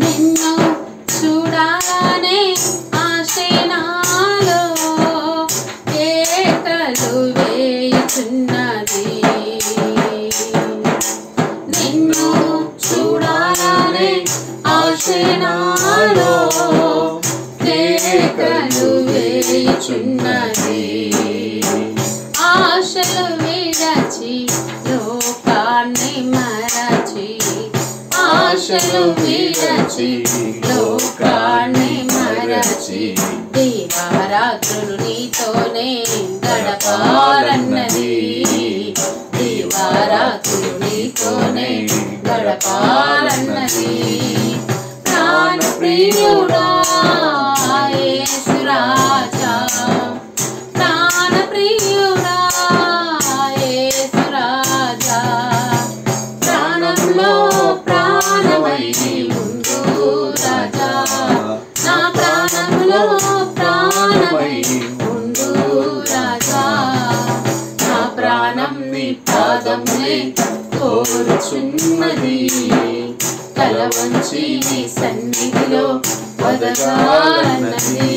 నిన్ను చూడాలనే ఆశ నాలో కేకలు వేయుచున్నది. నిన్ను చూడాలనే ఆశ నాలో కేకలు వేయుచున్నది. ఆశలు విడచి లోకాన్ని మరచి, ఆశలు విడచి లోకాన్ని మరచి, దివారాత్రులు నీతోనే గడపాలన్నది. దివారాత్రులు నీతోనే గడపాలన్నది. ప్రాణ ప్రియుడా యేసు రాజా, ప్రాణ ప్రియుడా యేసు రాజా, ప్రాణంలో ప్రాణమై ఉండు రాజా, నా ప్రాణంలో ప్రాణమై ఉండు రాజా. నా ప్రాణం నీ పాదమునే కోరుచున్నది. తల వంచి నీ సన్నిధిలో వదగాలన్నది.